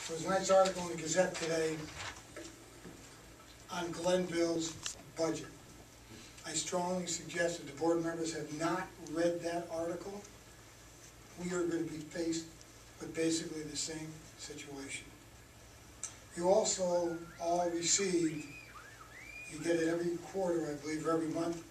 There was a nice article in the Gazette today on Glenville's budget. I strongly suggest that the board members have not read that article. We are going to be faced with basically the same situation. You also all receive, you get it every quarter, I believe, or every month,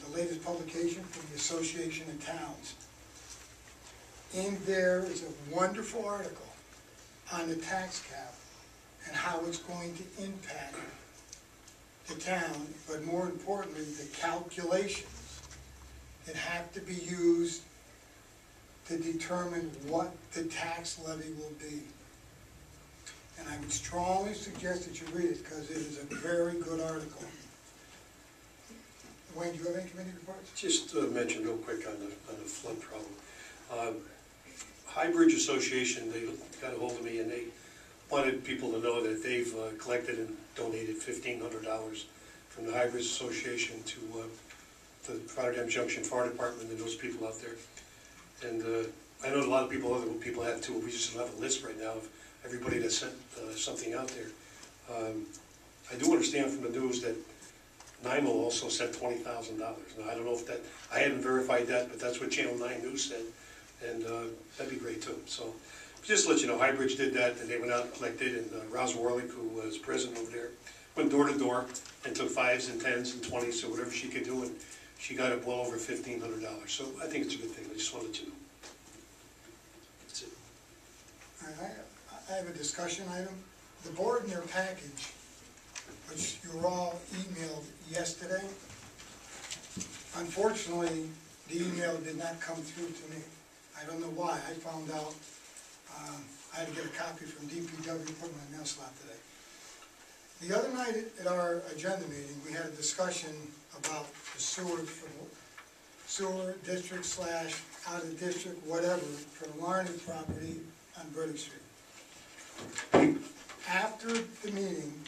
the latest publication from the Association of Towns. In there is a wonderful article on the tax cap and how it's going to impact the town, but more importantly, the calculations that have to be used to determine what the tax levy will be. And I would strongly suggest that you read it because it is a very good article. Wayne, do you have any committee reports? Just to mention real quick on the flood problem. High Bridge Association, they got a hold of me and they wanted people to know that they've collected and donated $1,500 from the High Bridge Association to the Rotterdam Junction Fire Department and those people out there. And I know a lot of people, other people have too. We just don't have a list right now of everybody that sent something out there. I do understand from the news that NIMO also sent $20,000. Now I don't know if that, I haven't verified that, but that's what Channel 9 News said. And that'd be great too. So just to let you know, High Bridge did that, and they went out and collected, and Roz Warlick, who was president over there, went door to door and took 5s and 10s and 20s, so whatever she could do, and she got up well over $1,500. So I think it's a good thing. I just wanted to let you know. That's it. All right, I have a discussion item. The board in their package, which you were all emailed yesterday, unfortunately, the email did not come through to me. I don't know why. I found out, I had to get a copy from DPW, put in my mail slot today. The other night at our agenda meeting, we had a discussion about the sewer district / out of district, whatever, for the Larned property on Burdick Street. After the meeting,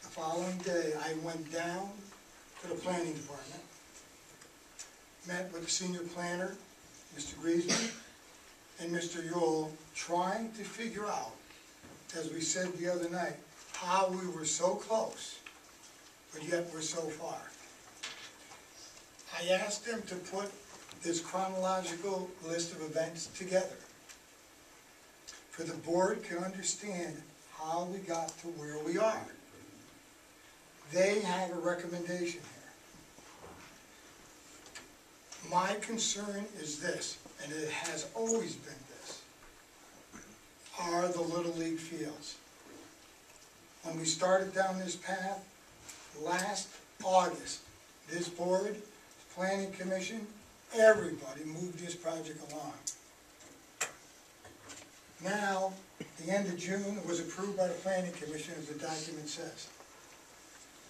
the following day, I went down to the planning department, met with the senior planner, Mr. Griezmann, and Mr. Yule, trying to figure out, as we said the other night, how we were so close, but yet we're so far. I asked them to put this chronological list of events together, for the board can understand how we got to where we are. They have a recommendation here. My concern is this, and it has always been this, are the Little League fields. When we started down this path, last August, this board, planning commission, everybody moved this project along. Now, the end of June, it was approved by the planning commission, as the document says.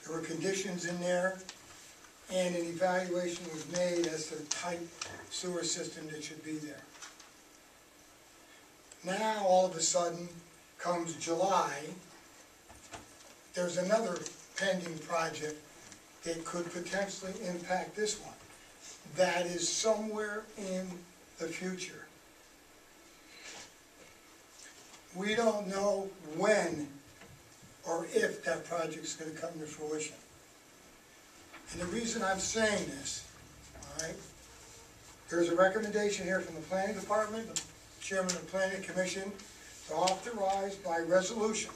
There were conditions in there, and an evaluation was made as to the type sewer system that should be there. Now, all of a sudden, comes July, there's another pending project that could potentially impact this one. That is somewhere in the future. We don't know when or if that project's going to come to fruition. And the reason I'm saying this, all right, there's a recommendation here from the planning department, the chairman of the planning commission, to authorize by resolution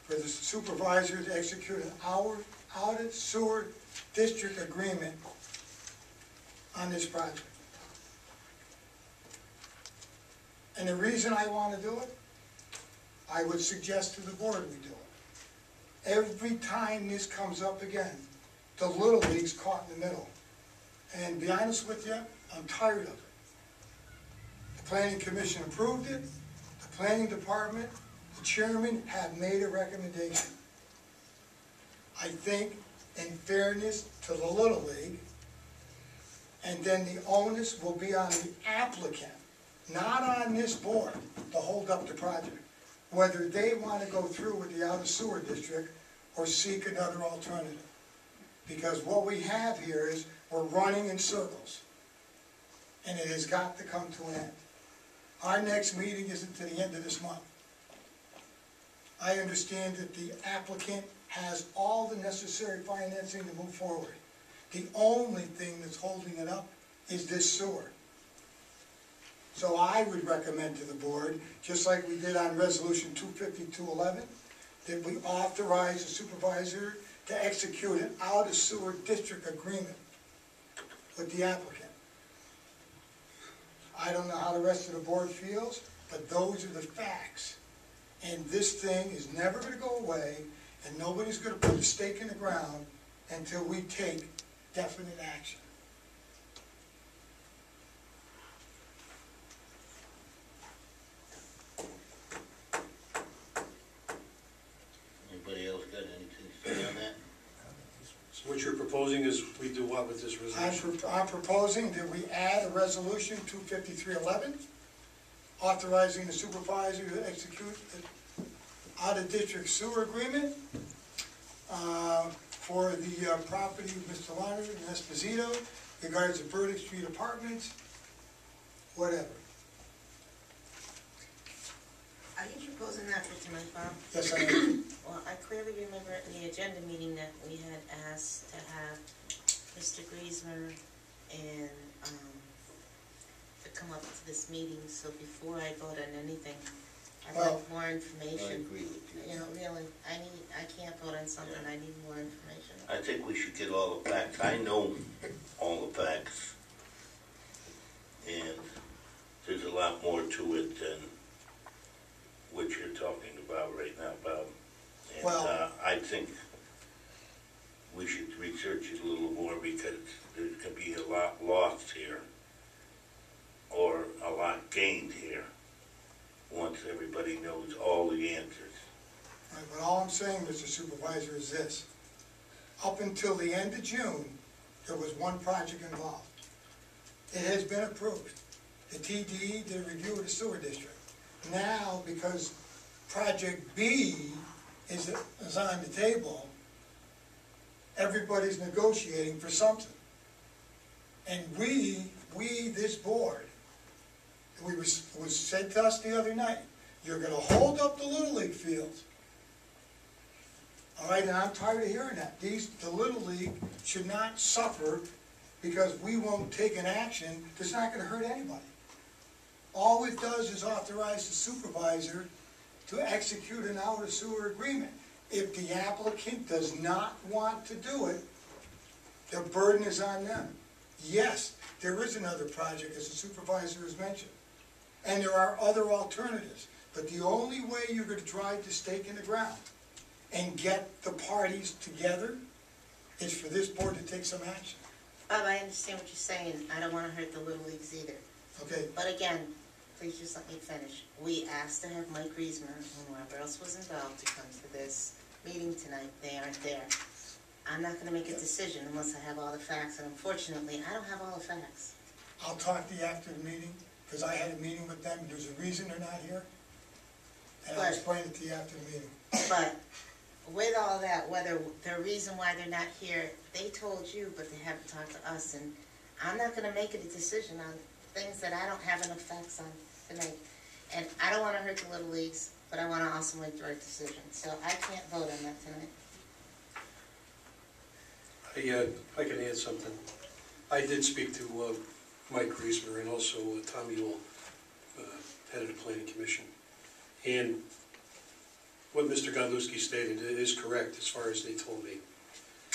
for the supervisor to execute an outed sewer district agreement on this project. And the reason I want to do it, I would suggest to the board we do it. Every time this comes up again, the Little League's caught in the middle. And to be honest with you, I'm tired of it. The planning commission approved it, the planning department, the chairman have made a recommendation. I think, in fairness to the Little League, and then the onus will be on the applicant, not on this board, to hold up the project, whether they want to go through with the outer sewer district or seek another alternative. Because what we have here is we're running in circles, and it has got to come to an end. Our next meeting isn't to the end of this month. I understand that the applicant has all the necessary financing to move forward. The only thing that's holding it up is this sewer. So I would recommend to the board, just like we did on resolution 25211, that we authorize the supervisor to execute an out-of-sewer district agreement with the applicant. I don't know how the rest of the board feels, but those are the facts. And this thing is never going to go away, and nobody's going to put a stake in the ground until we take definite action. Anybody else got anything to say on that? So what you're proposing is we do what with this resolution? I'm proposing that we add a resolution 25311, authorizing the supervisor to execute the out-of-district sewer agreement for the property of Mr. Leonard and Esposito, regards to Burdick Street Apartments, whatever. Are you proposing that for tonight, Bob? Yes, I am. Well, I clearly remember in the agenda meeting that we had asked to have Mr. Griesmer and, to come up to this meeting, so before I vote on anything, I'd like more I information. agree with you. You know, really, I can't vote on something, I need more information. I think we should get all the facts. I know all the facts. And there's a lot more to it than what you're talking about right now, Bob. And Well- I think we should research it a little more, because there could be a lot lost here, or a lot gained here, once everybody knows all the answers. Right, but all I'm saying, Mr. Supervisor, is this. Up until the end of June, there was one project involved. It has been approved. The TDE did a review of the sewer district. Now, because project B is on the table, everybody's negotiating for something. And we, this board, it was said to us the other night, you're gonna hold up the Little League fields. All right, and I'm tired of hearing that. The Little League should not suffer because we won't take an action that's not gonna hurt anybody. All it does is authorize the supervisor to execute an out-of-sewer agreement. If the applicant does not want to do it, the burden is on them. Yes, there is another project, as the supervisor has mentioned, and there are other alternatives, but the only way you're going to drive the stake in the ground and get the parties together is for this board to take some action. Bob, I understand what you're saying, I don't wanna hurt the Little Leagues either. Okay, But again, please just let me finish. We asked to have Mike Griesmer and whoever else was involved to come to this meeting tonight. They aren't there. I'm not gonna make a decision unless I have all the facts, and unfortunately, I don't have all the facts. I'll talk to you after the meeting, because I had a meeting with them, and there's a reason they're not here. And I'll But- explain it to you after the meeting. But with all that, whether the reason why they're not here, they told you, but they haven't talked to us, and I'm not gonna make a decision on things that I don't have enough facts on tonight. And I don't wanna hurt the Little Leagues, but I wanna also make the right decision, so I can't vote on that tonight. I can add something. I did speak to Mike Griesmer and also Tom Ewell, head of the Planning Commission. And what Mr. Godlewski stated is correct as far as they told me.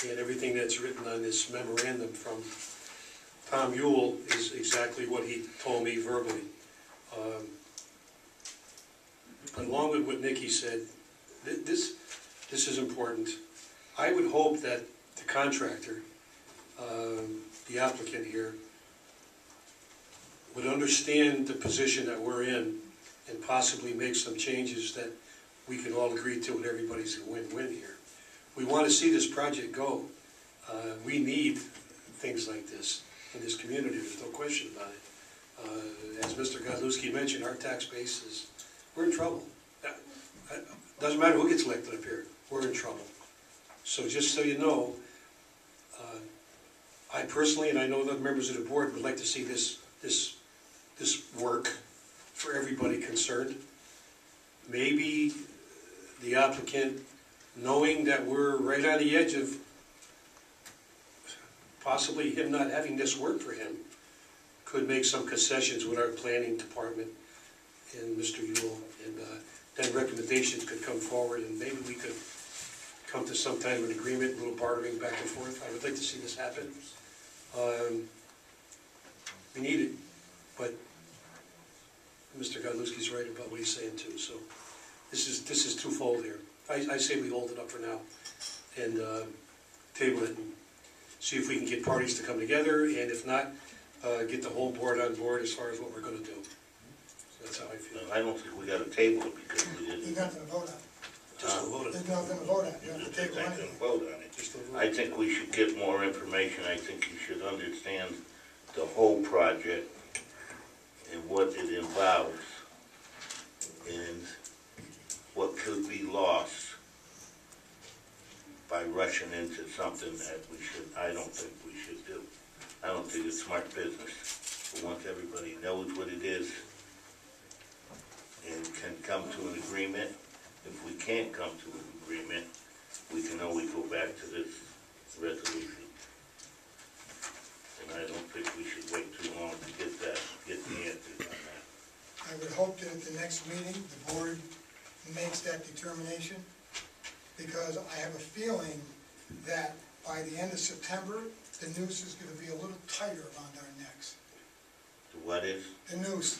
And everything that's written on this memorandum from Tom Ewell is exactly what he told me verbally. But along with what Nikki said, this is important. I would hope that the contractor, the applicant here, would understand the position that we're in and possibly make some changes that we can all agree to and everybody's a win-win here. We want to see this project go. We need things like this in this community, there's no question about it. As Mr. Godlewski mentioned, our tax base is, we're in trouble. Doesn't matter who gets elected up here, we're in trouble. So just so you know, I personally, and I know other members of the board, would like to see this work for everybody concerned. Maybe the applicant, knowing that we're right on the edge of possibly him not having this work for him, could make some concessions with our planning department and Mr. Yule, and then recommendations could come forward, and maybe we could come to some kind of an agreement, a little bartering back and forth. I would like to see this happen. We need it, but Mr. Godlewski's right about what he's saying too, so this is twofold here. I say we hold it up for now and table it and see if we can get parties to come together, and if not, get the whole board on board as far as what we're going to do. So that's how I feel. I don't think we got to table it because we There's didn't. nothing to vote on. Just to vote it. There's nothing to vote on, you have to table Just anything. vote on it. Just to vote. I think we should get more information. I think you should understand the whole project and what it involves and what could be lost by rushing into something that I don't think we should do. I don't think it's smart business. But once everybody knows what it is and can come to an agreement, if we can't come to an agreement, we can always go back to this resolution. And I don't think we should wait too long to get the answers on that. I would hope that at the next meeting, the board makes that determination, because I have a feeling that by the end of September, the noose is gonna be a little tighter around our necks. The what is? The noose.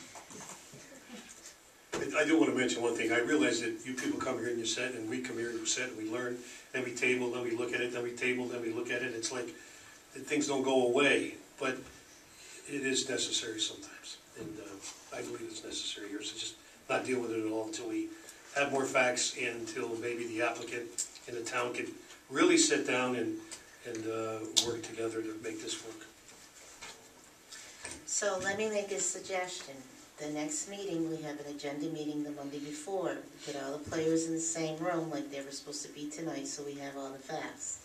I do want to mention one thing. I realize that you people come here and you sit, and we come here and we sit, and we learn, then we table, then we look at it, then we table, then we look at it. It's like things don't go away, but it is necessary sometimes, and I believe it's necessary here. So just not deal with it at all until we have more facts, and until maybe the applicant and the town can really sit down and work together to make this work. So let me make a suggestion. The next meeting, we have an agenda meeting the Monday before. Get all the players in the same room like they were supposed to be tonight, so we have all the facts.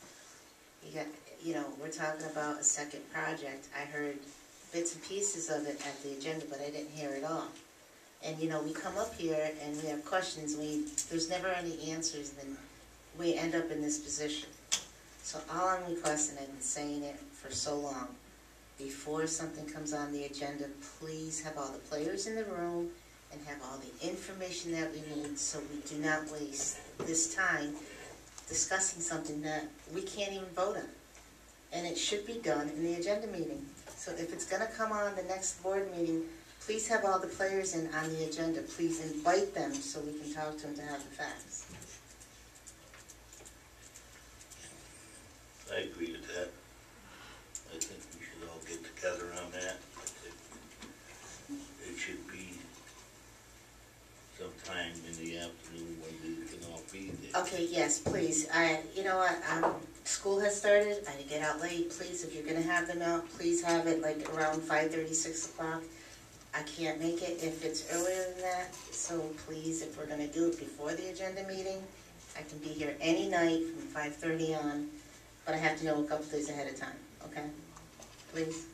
We're talking about a second project. I heard bits and pieces of it at the agenda, but I didn't hear it all. And we come up here and we have questions, there's never any answers, and then we end up in this position. So all I'm requesting, I've been saying it for so long, before something comes on the agenda, please have all the players in the room and have all the information that we need, so we do not waste this time discussing something that we can't even vote on. And it should be done in the agenda meeting. So if it's gonna come on the next board meeting, please have all the players in on the agenda. Please invite them so we can talk to them to have the facts. I agree with that. I think we should all get together on that. I think it should be sometime in the afternoon when we can all be there. Okay, yes, please. You know what, school has started, I get out late, please, if you're gonna have them out, please have it like around 5:30, 6 o'clock. I can't make it if it's earlier than that, so please, if we're gonna do it before the agenda meeting, I can be here any night from 5:30 on, but I have to know a couple days ahead of time, okay? Please?